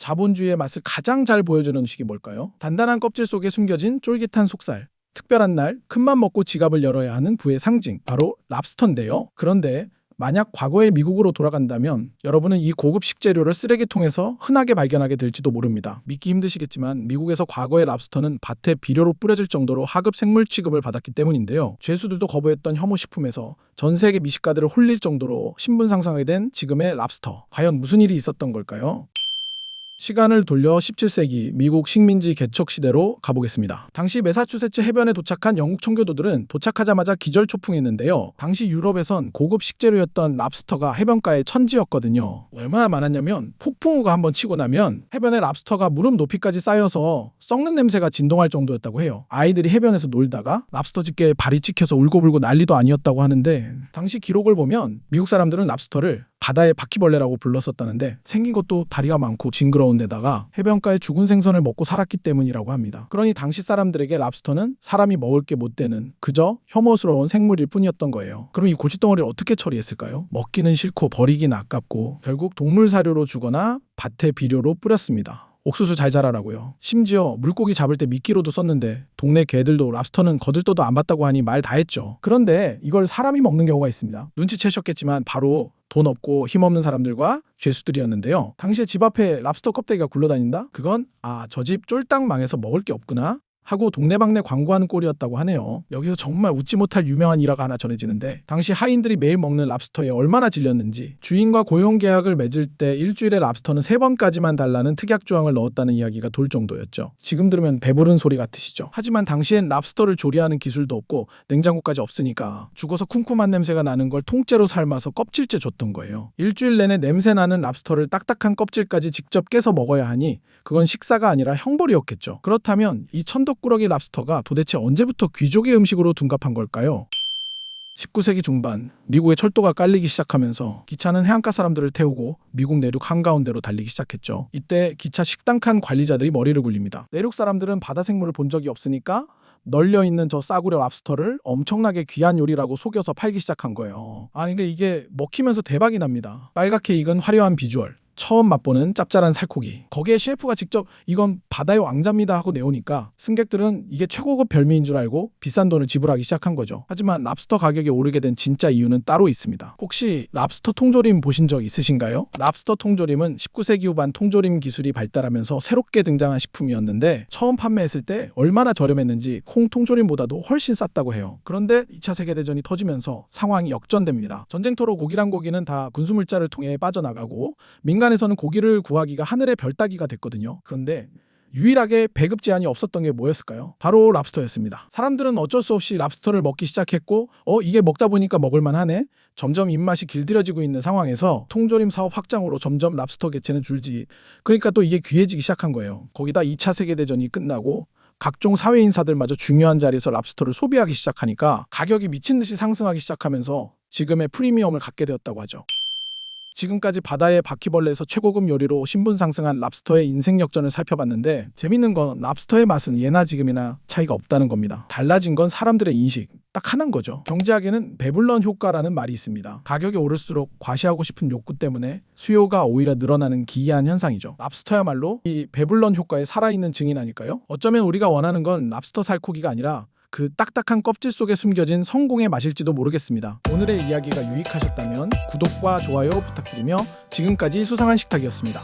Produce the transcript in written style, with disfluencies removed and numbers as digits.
자본주의의 맛을 가장 잘 보여주는 음식이 뭘까요? 단단한 껍질 속에 숨겨진 쫄깃한 속살. 특별한 날 큰맘 먹고 지갑을 열어야 하는 부의 상징. 바로 랍스터인데요. 그런데 만약 과거의 미국으로 돌아간다면 여러분은 이 고급 식재료를 쓰레기통에서 흔하게 발견하게 될지도 모릅니다. 믿기 힘드시겠지만 미국에서 과거의 랍스터는 밭에 비료로 뿌려질 정도로 하급 생물 취급을 받았기 때문인데요. 죄수들도 거부했던 혐오식품에서 전 세계 미식가들을 홀릴 정도로 신분상승하게 된 지금의 랍스터. 과연 무슨 일이 있었던 걸까요? 시간을 돌려 17세기 미국 식민지 개척 시대로 가보겠습니다. 당시 매사추세츠 해변에 도착한 영국 청교도들은 도착하자마자 기절초풍했는데요. 당시 유럽에선 고급 식재료였던 랍스터가 해변가의 천지였거든요. 얼마나 많았냐면 폭풍우가 한번 치고 나면 해변에 랍스터가 무릎 높이까지 쌓여서 썩는 냄새가 진동할 정도였다고 해요. 아이들이 해변에서 놀다가 랍스터 집게에 발이 찍혀서 울고불고 난리도 아니었다고 하는데, 당시 기록을 보면 미국 사람들은 랍스터를 바다의 바퀴벌레라고 불렀었다는데, 생긴 것도 다리가 많고 징그러운 데다가 해변가의 죽은 생선을 먹고 살았기 때문이라고 합니다. 그러니 당시 사람들에게 랍스터는 사람이 먹을 게 못 되는 그저 혐오스러운 생물일 뿐이었던 거예요. 그럼 이 골칫덩어리를 어떻게 처리했을까요? 먹기는 싫고 버리긴 아깝고 결국 동물 사료로 주거나 밭에 비료로 뿌렸습니다. 옥수수 잘 자라라고요. 심지어 물고기 잡을 때 미끼로도 썼는데 동네 개들도 랍스터는 거들떠도 안 봤다고 하니 말 다 했죠. 그런데 이걸 사람이 먹는 경우가 있습니다. 눈치채셨겠지만 바로 돈 없고 힘없는 사람들과 죄수들이었는데요. 당시에 집 앞에 랍스터 껍데기가 굴러다닌다? 그건 저 집 쫄딱 망해서 먹을 게 없구나 하고 동네방네 광고하는 꼴이었다고 하네요. 여기서 정말 웃지 못할 유명한 일화가 하나 전해지는데, 당시 하인들이 매일 먹는 랍스터에 얼마나 질렸는지 주인과 고용계약을 맺을 때 일주일에 랍스터는 3번까지만 달라는 특약조항을 넣었다는 이야기가 돌 정도였죠. 지금 들으면 배부른 소리 같으시죠? 하지만 당시엔 랍스터를 조리하는 기술도 없고 냉장고까지 없으니까 죽어서 쿰쿰한 냄새가 나는 걸 통째로 삶아서 껍질째 줬던 거예요. 일주일 내내 냄새나는 랍스터를 딱딱한 껍질까지 직접 깨서 먹어야 하니 그건 식사가 아니라 형벌이었겠죠. 그렇다면 이 천덕꾸러기 랍스터가 도대체 언제부터 귀족의 음식으로 둔갑한 걸까요? 19세기 중반 미국의 철도가 깔리기 시작하면서 기차는 해안가 사람들을 태우고 미국 내륙 한가운데로 달리기 시작했죠. 이때 기차 식당 칸 관리자들이 머리를 굴립니다. 내륙 사람들은 바다 생물을 본 적이 없으니까 널려있는 저 싸구려 랍스터를 엄청나게 귀한 요리라고 속여서 팔기 시작한 거예요. 근데 이게 먹히면서 대박이 납니다. 빨갛게 익은 화려한 비주얼, 처음 맛보는 짭짤한 살코기, 거기에 셰프가 직접 이건 바다의 왕자입니다 하고 내오니까 승객들은 이게 최고급 별미인 줄 알고 비싼 돈을 지불하기 시작한 거죠. 하지만 랍스터 가격이 오르게 된 진짜 이유는 따로 있습니다. 혹시 랍스터 통조림 보신 적 있으신가요? 랍스터 통조림은 19세기 후반 통조림 기술이 발달하면서 새롭게 등장한 식품이었는데, 처음 판매했을 때 얼마나 저렴했는지 콩 통조림보다도 훨씬 쌌다고 해요. 그런데 2차 세계대전이 터지면서 상황이 역전됩니다. 전쟁터로 고기란 고기는 다 군수물자를 통해 빠져나가고 민간에서는 고기를 구하기가 하늘의 별 따기가 됐거든요. 그런데 유일하게 배급 제한이 없었던 게 뭐였을까요? 바로 랍스터였습니다. 사람들은 어쩔 수 없이 랍스터를 먹기 시작했고 이게 먹다 보니까 먹을만 하네? 점점 입맛이 길들여지고 있는 상황에서 통조림 사업 확장으로 점점 랍스터 개체는 줄지, 그러니까 또 이게 귀해지기 시작한 거예요. 거기다 2차 세계대전이 끝나고 각종 사회인사들마저 중요한 자리에서 랍스터를 소비하기 시작하니까 가격이 미친 듯이 상승하기 시작하면서 지금의 프리미엄을 갖게 되었다고 하죠. 지금까지 바다의 바퀴벌레에서 최고급 요리로 신분 상승한 랍스터의 인생 역전을 살펴봤는데, 재밌는 건 랍스터의 맛은 예나 지금이나 차이가 없다는 겁니다. 달라진 건 사람들의 인식, 딱 하나인 거죠. 경제학에는 배불런 효과라는 말이 있습니다. 가격이 오를수록 과시하고 싶은 욕구 때문에 수요가 오히려 늘어나는 기이한 현상이죠. 랍스터야말로 이 배불런 효과의 살아있는 증인 아닐까요? 어쩌면 우리가 원하는 건 랍스터 살코기가 아니라 그 딱딱한 껍질 속에 숨겨진 성공의 맛일지도 모르겠습니다. 오늘의 이야기가 유익하셨다면 구독과 좋아요 부탁드리며, 지금까지 수상한 식탁이었습니다.